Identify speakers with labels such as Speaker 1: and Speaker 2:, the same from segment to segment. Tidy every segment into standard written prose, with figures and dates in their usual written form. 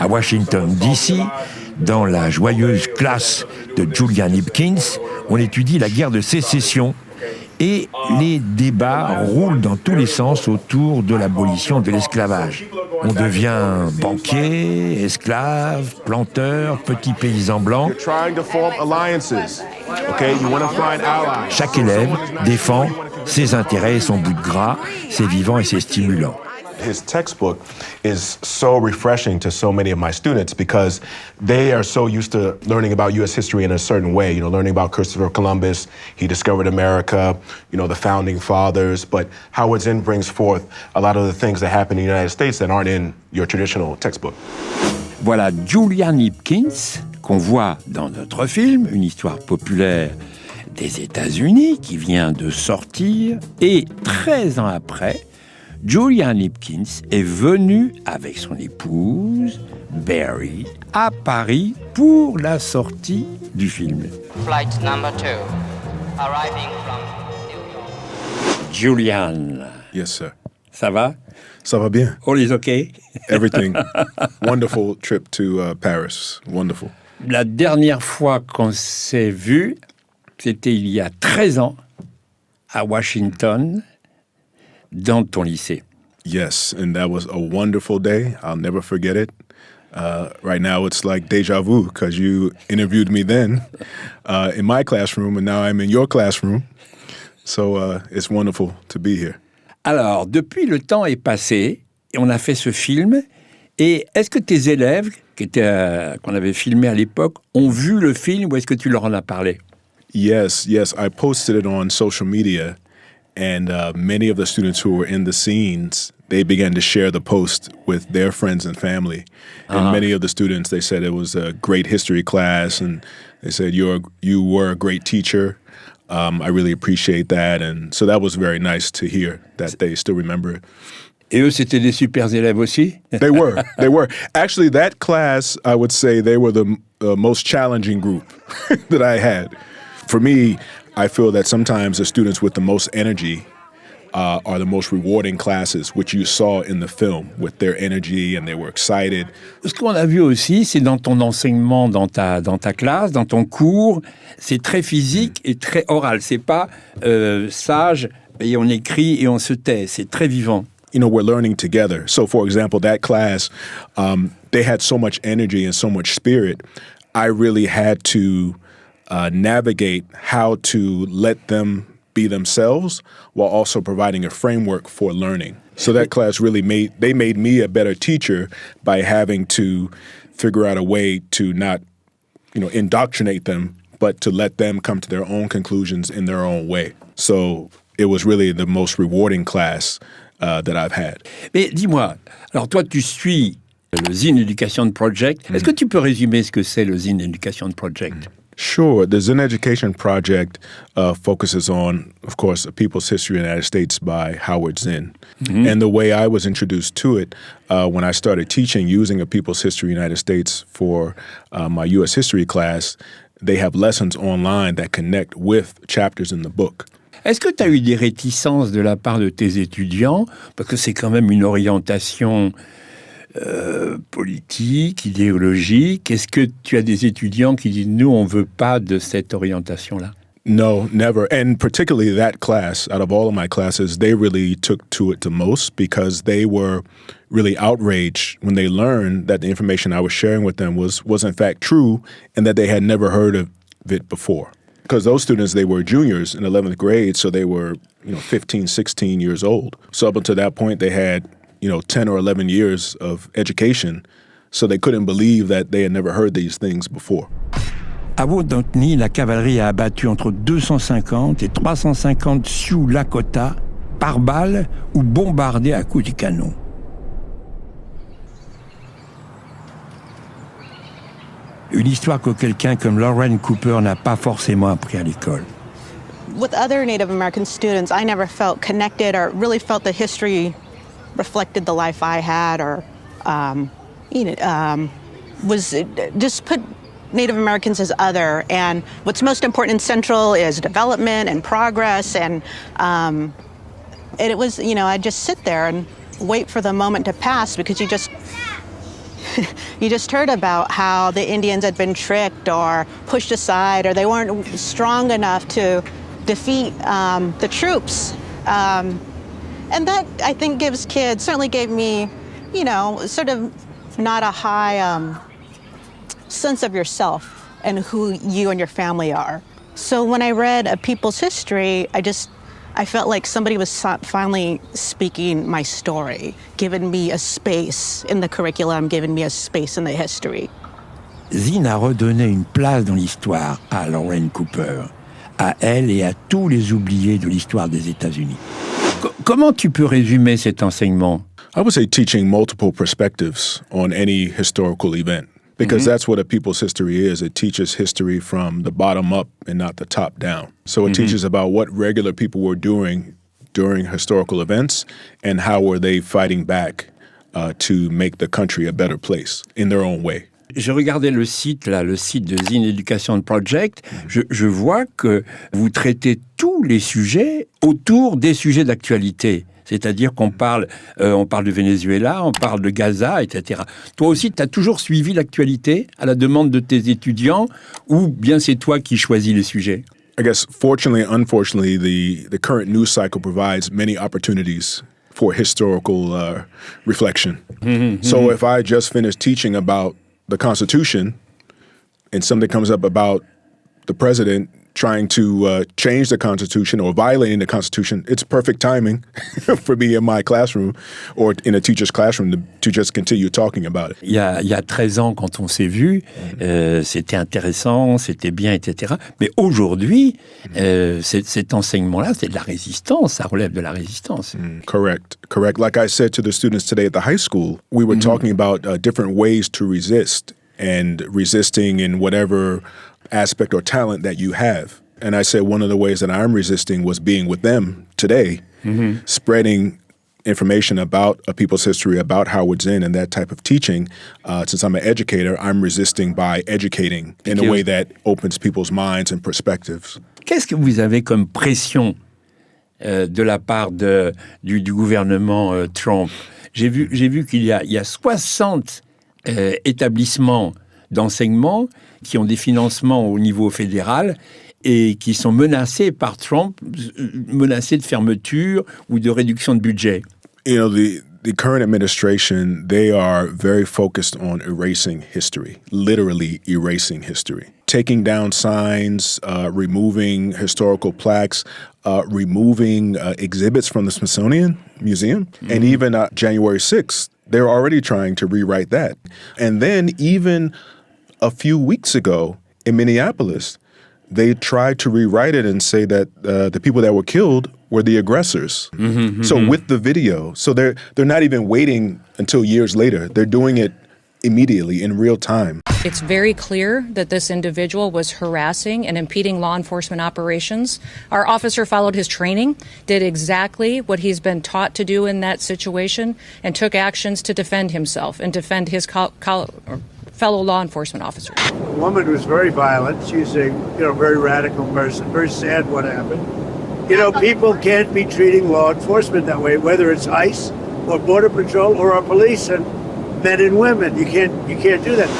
Speaker 1: À Washington, D.C., dans la joyeuse classe de Julian Hipkins, on étudie la guerre de sécession et les débats roulent dans tous les sens autour de l'abolition de l'esclavage. On devient banquier, esclave, planteur, petit paysan blanc. Chaque élève défend ses intérêts et son bout de gras, c'est vivant et c'est stimulant.
Speaker 2: His textbook is so refreshing to so many of my students because they are so used to learning about U.S. history in a certain way, learning about Christopher Columbus, he discovered America, the founding fathers, but Howard Zinn brings forth a lot of the things that happen in the United States that aren't in your traditional textbook.
Speaker 1: Voilà Julian Hipkins, qu'on voit dans notre film, une histoire populaire des États-Unis qui vient de sortir, et 13 ans après, Julian Hipkins est venu avec son épouse, Barry, à Paris pour la sortie du film.
Speaker 3: Flight number 2, arriving from New York.
Speaker 1: Julian.
Speaker 4: Yes, sir.
Speaker 1: Ça va?
Speaker 4: Ça va bien.
Speaker 1: All is okay?
Speaker 4: Everything. Wonderful trip to Paris. Wonderful.
Speaker 1: La dernière fois qu'on s'est vu, c'était il y a 13 ans, à Washington, dans ton lycée.
Speaker 4: Yes, and that was a wonderful day. I'll never forget it. Right now, it's like déjà vu, because you interviewed me then in my classroom, and now I'm in your classroom. So it's wonderful to be here.
Speaker 1: Alors, depuis, le temps est passé, et on a fait ce film. Et est-ce que tes élèves, qu'on avait filmés à l'époque, ont vu le film, ou est-ce que tu leur en as parlé?
Speaker 4: Yes. I posted it on social media. And many of the students who were in the scenes, they began to share the post with their friends and family. And many of the students, they said it was a great history class, and they said you were a great teacher. I really appreciate that, and so that was very nice to hear that they still remember it.
Speaker 1: Et eux, c'était des super élèves aussi?
Speaker 4: They were. Actually, that class, I would say, they were the most challenging group that I had. For me, I feel that sometimes the students with the most energy are the most rewarding classes, which you saw in the film, with their energy and they were excited.
Speaker 1: Ce qu'on a vu aussi, c'est dans ton enseignement, dans ta classe, dans ton cours, c'est très physique et très oral. C'est pas sage et on écrit et on se tait. C'est très vivant.
Speaker 4: We're learning together. So, for example, that class, they had so much energy and so much spirit. I really had to navigate how to let them be themselves while also providing a framework for learning. So that class really made me a better teacher by having to figure out a way to not, indoctrinate them, but to let them come to their own conclusions in their own way. So it was really the most rewarding class that I've had.
Speaker 1: Mais dis-moi, alors toi tu suis le Zinn Education Project. Est-ce que tu peux résumer ce que c'est le Zinn Education Project?
Speaker 4: Sure. The Zinn Education Project focuses on, of course, A People's History in the United States by Howard Zinn. Mm-hmm. And the way I was introduced to it when I started teaching using A People's History in the United States for my U.S. history class, they have lessons online that connect with chapters in the book.
Speaker 1: Est-ce que tu as eu des réticences de la part de tes étudiants? Parce que c'est quand même une orientation politique, idéologique. Est-ce que tu as des étudiants qui disent « Nous, on ne veut pas de cette orientation-là »
Speaker 4: No, never. And particularly that class, out of all of my classes, they really took to it the most because they were really outraged when they learned that the information I was sharing with them was in fact true and that they had never heard of it before. Because those students, they were juniors in 11th grade, so they were 15, 16 years old. So up until that point, they had 10 or 11 years of education, so they couldn't believe that they had never heard these things before.
Speaker 1: À Woodnotney, la cavalerie a abattu entre 250 et 350 Sioux Lakota par balle ou bombardés à coups de canon. Une histoire que quelqu'un comme Lauren Cooper n'a pas forcément appris à l'école.
Speaker 5: With other Native American students, I never felt connected or really felt the history reflected the life I had or was just put Native Americans as other. And what's most important in Central is development and progress. And it was, I'd just sit there and wait for the moment to pass because you just you just heard about how the Indians had been tricked or pushed aside, or they weren't strong enough to defeat the troops. And that, I think, gives kids, certainly gave me, sort of not a high sense of yourself and who you and your family are. So when I read A People's History, I felt like somebody was finally speaking my story, giving me a space in the curriculum, giving me a space in the history.
Speaker 1: Zine a redonné une place dans l'histoire à Lauren Cooper, à elle et à tous les oubliés de l'histoire des États-Unis. Comment tu peux résumer cet enseignement?
Speaker 4: I would say teaching multiple perspectives on any historical event, because that's what A People's History is. It teaches history from the bottom up and not the top down. So it teaches about what regular people were doing during historical events and how were they fighting back to make the country a better place in their own way.
Speaker 1: Je regardais le site de Zine Education Project. Je vois que vous traitez tous les sujets autour des sujets d'actualité. C'est-à-dire qu'on parle du Venezuela, on parle de Gaza, etc. Toi aussi, tu as toujours suivi l'actualité à la demande de tes étudiants, ou bien c'est toi qui choisis les sujets?
Speaker 4: I guess, fortunately and unfortunately, the current news cycle provides many opportunities for historical reflection. So if I just finished teaching about the Constitution and something comes up about the president trying to change the Constitution or violating the Constitution, it's perfect timing for me in my classroom or in a teacher's classroom to just continue talking about it.
Speaker 1: Il y a 13 ans, quand on s'est vus, c'était intéressant, c'était bien, etc. Mais aujourd'hui, cet enseignement-là, c'est de la résistance, ça relève de la résistance.
Speaker 4: Correct. Like I said to the students today at the high school, we were talking about different ways to resist and resisting in whatever aspect or talent that you have. And I said one of the ways that I'm resisting was being with them today, spreading information about A People's History, about Howard Zinn and that type of teaching. Since I'm an educator, I'm resisting by educating in a way that opens people's minds and perspectives.
Speaker 1: Qu'est-ce que vous avez comme pression de la part du gouvernement Trump? J'ai vu qu'il y a 60 établissements d'enseignement qui ont des financements au niveau fédéral et qui sont menacés par Trump, menacés de fermeture ou de réduction de budget.
Speaker 4: You know, the current administration, they are very focused on erasing history, literally erasing history. Taking down signs, removing historical plaques, removing exhibits from the Smithsonian Museum, and even January 6th, they're already trying to rewrite that. And then even a few weeks ago in Minneapolis, they tried to rewrite it and say that the people that were killed were the aggressors. So with the video, so they're not even waiting until years later. They're doing it immediately in real time.
Speaker 6: It's very clear that this individual was harassing and impeding law enforcement operations. Our officer followed his training, did exactly what he's been taught to do in that situation, and took actions to defend himself and defend his fellow law enforcement officers.
Speaker 7: The woman was very violent. She's a very radical person. Very sad what happened. People can't be treating law enforcement that way, whether it's ICE or Border Patrol or our police and men and women. You can't do that.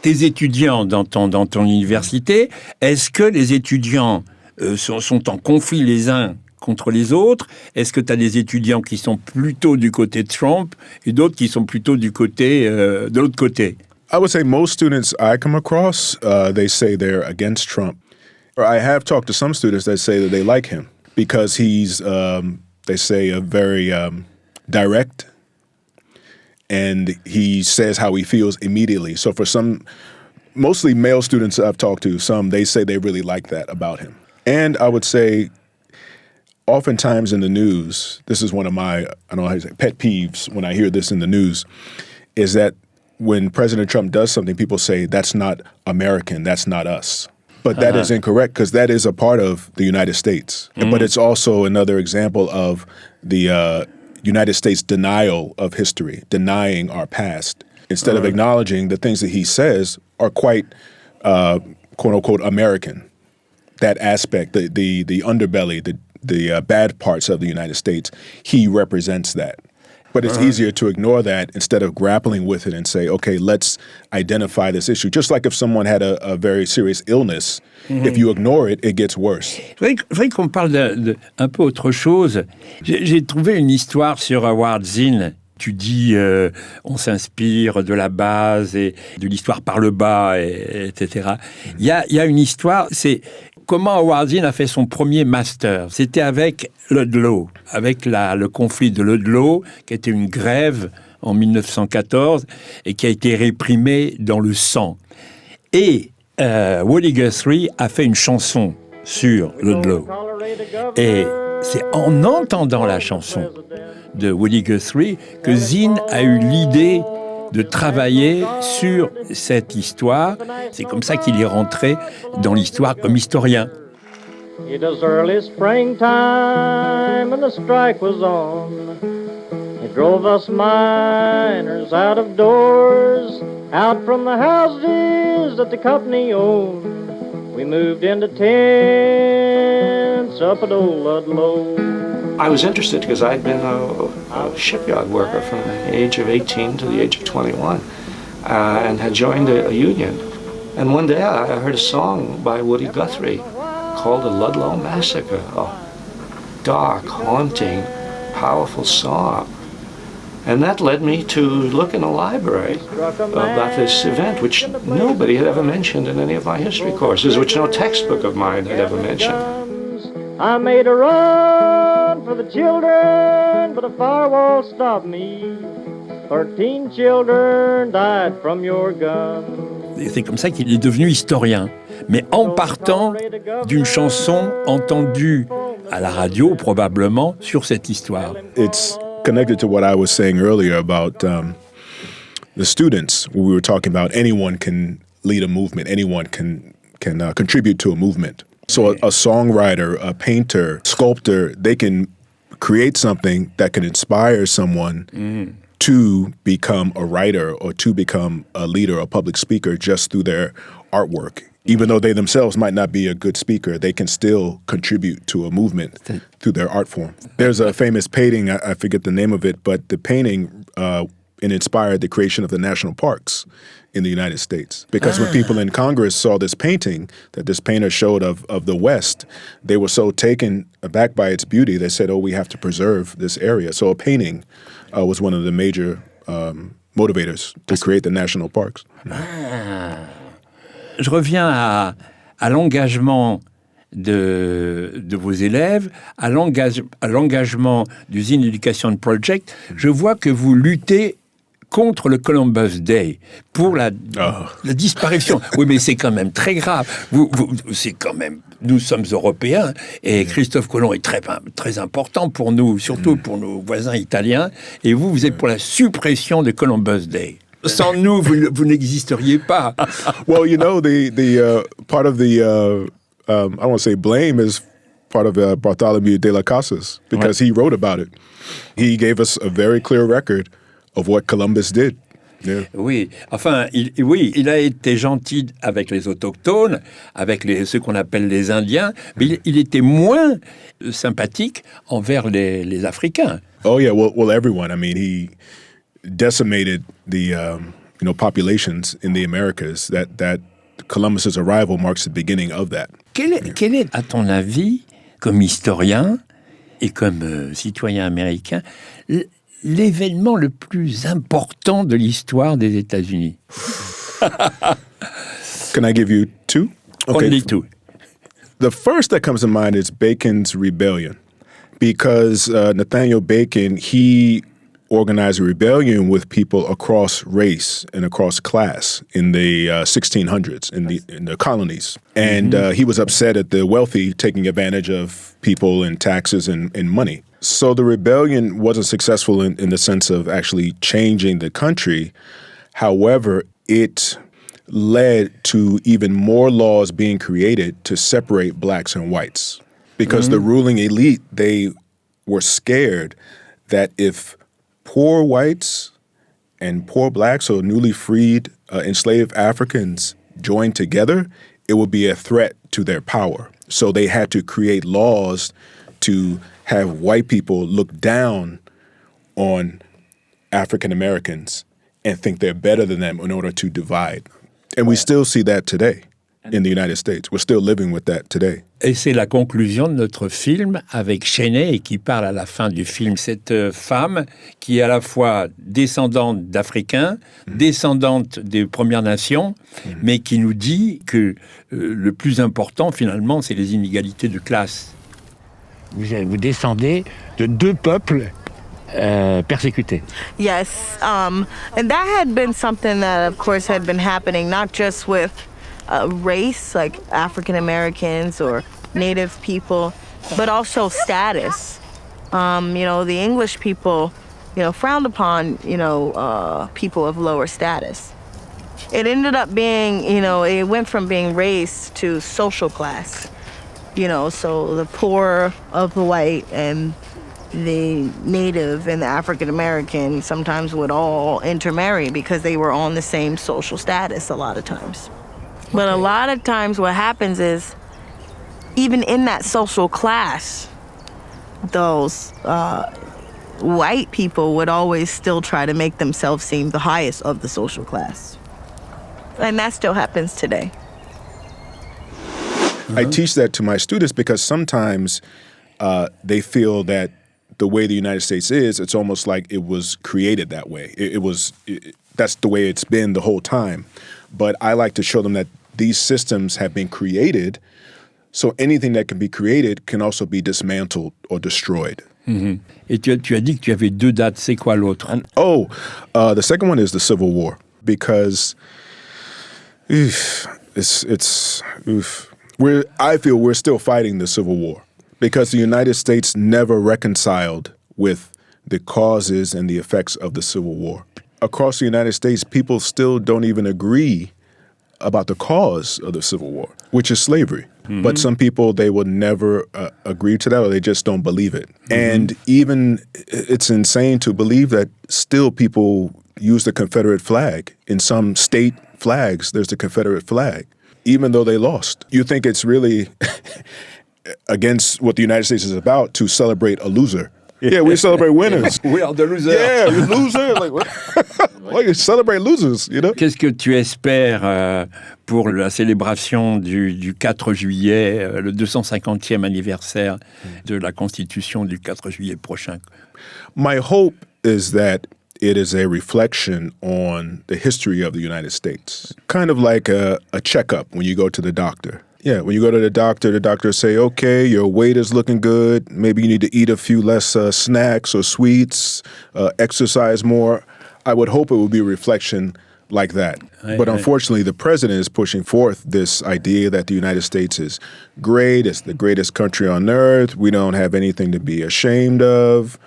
Speaker 1: Tes étudiants dans ton université, est-ce que les étudiants sont en conflit les uns contre les autres? Est-ce que tu as des étudiants qui sont plutôt du côté de Trump et d'autres qui sont plutôt du côté de l'autre côté?
Speaker 4: I would say most students I come across, they say they're against Trump. Or I have talked to some students that say that they like him because he's, they say, a very direct, and he says how he feels immediately. So for some, mostly male students I've talked to, they say they really like that about him. And I would say oftentimes in the news, this is one of my, I don't know how to say, pet peeves when I hear this in the news, is that when President Trump does something, people say, that's not American, that's not us. But that is incorrect because that is a part of the United States. But it's also another example of the United States denial of history, denying our past, instead of acknowledging the things that he says are quite, quote unquote, American. That aspect, the underbelly, the bad parts of the United States, he represents that. But it's easier to ignore that instead of grappling with it and say, okay, let's identify this issue. Just like if someone had a very serious illness, if you ignore it, it gets worse.
Speaker 1: Je voudrais qu'on parle un peu autre chose. J'ai trouvé une histoire sur Howard Zinn. Tu dis, on s'inspire de la base et de l'histoire par le bas, etc. Il y a une histoire, c'est comment Howard Zinn a fait son premier master. C'était avec Ludlow, avec le conflit de Ludlow, qui était une grève en 1914 et qui a été réprimée dans le sang. Et Woody Guthrie a fait une chanson sur Ludlow. Et c'est en entendant la chanson de Woody Guthrie que Zinn a eu l'idée de travailler sur cette histoire. C'est comme ça qu'il est rentré dans l'histoire comme historien.
Speaker 8: It was early springtime and the strike was on. It drove us miners out of doors, out from the houses that the company owned. We moved into tents up at old Ludlow.
Speaker 9: I was interested because I'd been a shipyard worker from the age of 18 to the age of 21 and had joined a union. And one day I heard a song by Woody Guthrie called The Ludlow Massacre, a dark, haunting, powerful song. And that led me to look in a library about this event, which nobody had ever mentioned in any of my history courses, which no textbook of mine had ever mentioned.
Speaker 8: I made a run for the children, but a firewall stopped me. 13 children died from your gun.
Speaker 1: Et c'est comme ça qu'il est devenu historien, mais en partant d'une chanson entendue à la radio, probablement, sur cette histoire.
Speaker 4: It's connected to what I was saying earlier about the students, where we were talking about anyone can lead a movement, anyone can contribute to a movement. So a songwriter, a painter, sculptor, they can create something that can inspire someone to become a writer or to become a leader, a public speaker just through their artwork. Even though they themselves might not be a good speaker, they can still contribute to a movement through their art form. There's a famous painting, I forget the name of it, but the painting it inspired the creation of the national parks in the United States. Because when people in Congress saw this painting that this painter showed of the West, they were so taken aback by its beauty, they said, oh, we have to preserve this area. So a painting was one of the major motivators to create the national parks.
Speaker 1: Je reviens à l'engagement de vos élèves, à l'engagement du Zinn Education Project. Je vois que vous luttez contre le Columbus Day, pour la disparition. Oui, mais c'est quand même très grave. C'est quand même... Nous sommes Européens et Christophe Colomb est très important pour nous, surtout pour nos voisins italiens. Et vous êtes pour la suppression de Columbus Day. Sans nous, vous n'existeriez pas.
Speaker 4: Well, you know, the part of the I don't want to say blame is part of Bartholomew de las Casas because he wrote about it. He gave us a very clear record of what Columbus did. Yeah.
Speaker 1: Oui, enfin, il a été gentil avec les autochtones, avec ceux qu'on appelle les Indiens, mais il était moins sympathique envers les Africains.
Speaker 4: Oh yeah, well, everyone. I mean, he decimated the populations in the Americas. That Columbus's arrival marks the beginning of that.
Speaker 1: Quel est, à ton avis, comme historien et comme citoyen américain, l'événement le plus important de l'histoire des États-Unis?
Speaker 4: Can I give you two?
Speaker 1: Okay. Only two.
Speaker 4: The first that comes to mind is Bacon's Rebellion, because Nathaniel Bacon, he organized a rebellion with people across race and across class in the 1600s in the colonies. And he was upset at the wealthy taking advantage of people and taxes and money. So the rebellion wasn't successful in the sense of actually changing the country. However, it led to even more laws being created to separate blacks and whites. Because the ruling elite, they were scared that if poor whites and poor blacks or newly freed enslaved Africans joined together, it would be a threat to their power. So they had to create laws to have white people look down on African Americans and think they're better than them in order to divide. And we still see that today in the United States. We're still living with that today.
Speaker 1: Et c'est la conclusion de notre film avec Cheney qui parle à la fin du film. Cette femme qui est à la fois descendante d'Africains, descendante des Premières Nations, mais qui nous dit que le plus important finalement, c'est les inégalités de classe.
Speaker 10: Vous descendez de deux peuples persécutés.
Speaker 11: Yes, and that had been something that, of course, had been happening not just with race, like African Americans or Native people, but also status. The English people, frowned upon, people of lower status. It ended up being, it went from being race to social class. So the poor of the white and the Native and the African American sometimes would all intermarry because they were on the same social status a lot of times. But a lot of times what happens is, even in that social class, those white people would always still try to make themselves seem the highest of the social class. And that still happens today.
Speaker 4: I teach that to my students because sometimes they feel that the way the United States is, it's almost like it was created that way. That's the way it's been the whole time. But I like to show them that these systems have been created, so anything that can be created can also be dismantled or destroyed.
Speaker 1: Mm-hmm. Et tu as dit que tu avais deux dates. C'est quoi l'autre?
Speaker 4: The second one is the Civil War, because I feel we're still fighting the Civil War because the United States never reconciled with the causes and the effects of the Civil War. Across the United States, people still don't even agree about the cause of the Civil War, which is slavery. Mm-hmm. But some people, they will never agree to that, or they just don't believe it. Mm-hmm. And even it's insane to believe that still people use the Confederate flag. In some state flags, there's the Confederate flag, even though they lost. You think it's really against what the United States is about to celebrate a loser. Yeah, we celebrate winners.
Speaker 1: We are the losers.
Speaker 4: Yeah, we're losers. Like, what? Like, you celebrate losers, you know?
Speaker 1: Qu'est-ce que tu espères pour la célébration du 4 juillet, le 250e anniversaire de la Constitution du 4 juillet prochain?
Speaker 4: My hope is that it is a reflection on the history of the United States. Kind of like a checkup when you go to the doctor. Yeah, when you go to the doctor say, okay, your weight is looking good. Maybe you need to eat a few less snacks or sweets, exercise more. I would hope it would be a reflection like that. But unfortunately, the president is pushing forth this idea that the United States is great. It's the greatest country on earth. We don't have anything to be ashamed of.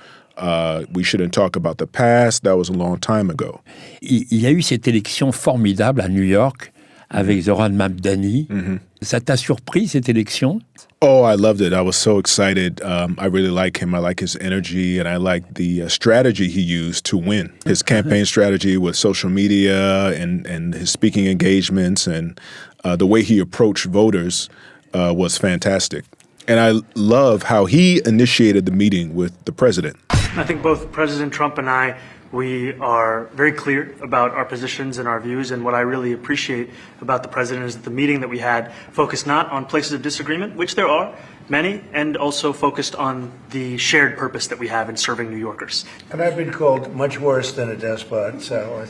Speaker 4: We shouldn't talk about the past. That was a long time ago.
Speaker 1: Il y a eu cette élection formidable à New York avec Zoran Mamdani. Mm-hmm. Ça t'a surpris, cette élection?
Speaker 4: Oh, I loved it. I was so excited. I really like him. I like his energy, and I like the strategy he used to win. His campaign strategy with social media and his speaking engagements and the way he approached voters was fantastic. And I love how he initiated the meeting with the president.
Speaker 12: I think both President Trump and I, we are very clear about our positions and our views, and what I really appreciate about the president is that the meeting that we had focused not on places of disagreement, which there are many, and also focused on the shared purpose that we have in serving New Yorkers.
Speaker 7: And I've been called much worse than a despot, so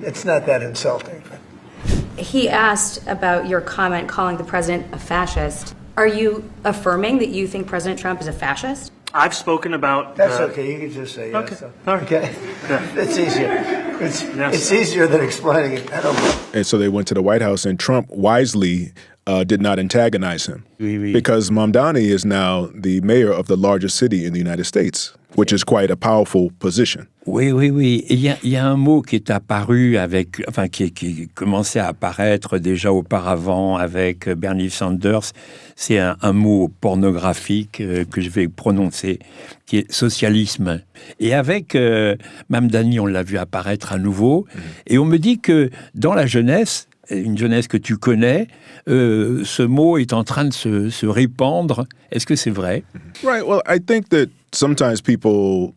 Speaker 7: it's not that insulting.
Speaker 13: He asked about your comment calling the president a fascist. Are you affirming that you think President Trump is a fascist?
Speaker 12: I've spoken about...
Speaker 7: That's okay, you can just say yes.
Speaker 12: Okay,
Speaker 7: So.
Speaker 12: all right.
Speaker 7: Okay,
Speaker 12: Yeah.
Speaker 7: it's easier. It's easier than explaining it. I don't know.
Speaker 4: And so they went to the White House, and Trump wisely did not antagonize him. Because Mamdani is now the mayor of the largest city in the United States, which is quite a powerful position.
Speaker 1: Oui. Il y a un mot qui est apparu qui commençait à apparaître déjà auparavant avec Bernie Sanders. C'est un mot pornographique que je vais prononcer, qui est socialisme. Et avec Mamdani, on l'a vu apparaître à nouveau. Et on me dit que dans la jeunesse, une jeunesse que tu connais, ce mot est en train de se répandre. Est-ce que c'est vrai?
Speaker 4: Right. Well, I think that sometimes people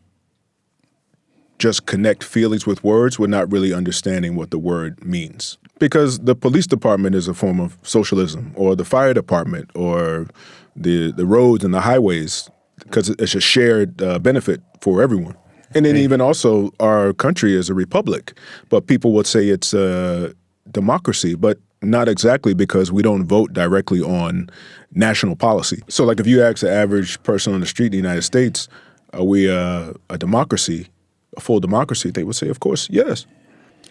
Speaker 4: just connect feelings with words, we're not really understanding what the word means. Because the police department is a form of socialism, or the fire department, or the roads and the highways, because it's a shared benefit for everyone. And then even also our country is a republic, but people would say it's a democracy, but not exactly, because we don't vote directly on national policy. So like if you ask the average person on the street in the United States, are we a democracy, a full democracy? They would say, of course, yes.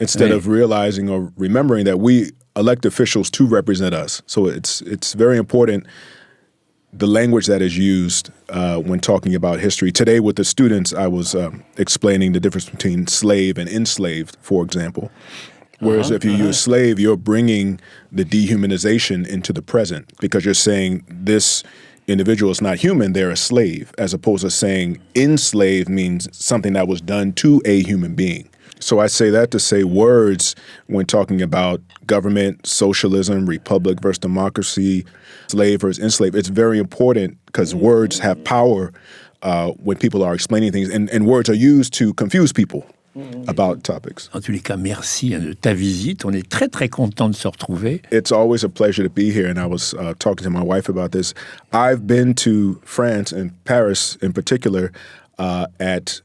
Speaker 4: Instead of realizing or remembering that we elect officials to represent us. So it's very important, the language that is used when talking about history. Today with the students, I was explaining the difference between slave and enslaved, for example. Whereas if you use slave, you're bringing the dehumanization into the present, because you're saying this individual is not human, they're a slave, as opposed to saying enslaved means something that was done to a human being. So I say that to say words, when talking about government, socialism, republic versus democracy, slave versus enslaved, it's very important, because words have power when people are explaining things, and words are used to confuse people about topics.
Speaker 1: En tous les cas, merci de ta visite. On est très, très content de se retrouver.
Speaker 4: It's always a pleasure to be here, and I was talking to my wife about this. I've been to France and Paris in particular at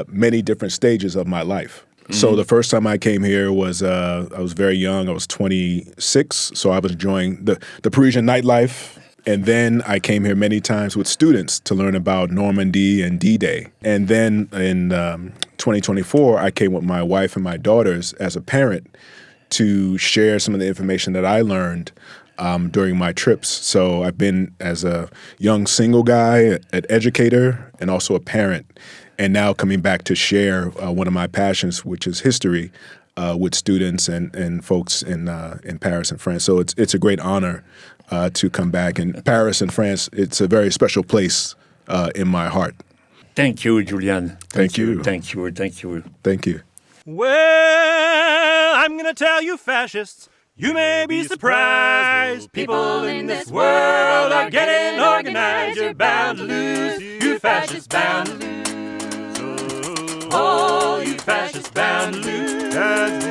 Speaker 4: many different stages of my life. So the first time I came here was I was very young. I was 26, so I was enjoying the Parisian nightlife. And then I came here many times with students to learn about Normandy and D-Day. And then in 2024, I came with my wife and my daughters as a parent to share some of the information that I learned during my trips. So I've been as a young single guy, an educator, and also a parent. And now coming back to share one of my passions, which is history, with students and folks in Paris and France. So it's a great honor to come back. And Paris and France, it's a very special place in my heart.
Speaker 1: Thank you, Julian.
Speaker 4: Thank you.
Speaker 1: Thank you. Thank you.
Speaker 4: Thank you.
Speaker 14: Well, I'm gonna tell you fascists, you may be surprised. People in this world are getting organized. You're bound to lose, you fascists bound to lose. Oh, you fascists bound to lose, bound to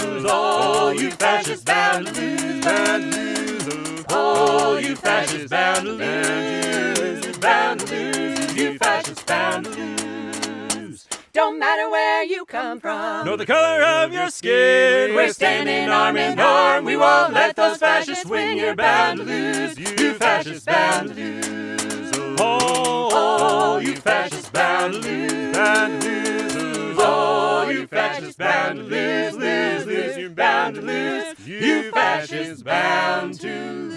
Speaker 14: lose. Oh, you fascists bound to lose, bound to lose. Oh, you fascists bound to lose, bound to lose. You fascists bound to lose.
Speaker 15: Don't matter where you come from,
Speaker 14: nor the color of your skin. We're standing arm in arm. We won't let those fascists win. You're bound to lose, you fascists bound to lose. Oh, you fascists bound to lose, bound to lose. Oh, you fascists bound to lose, lose, lose. You're bound to lose, you fascists bound to lose.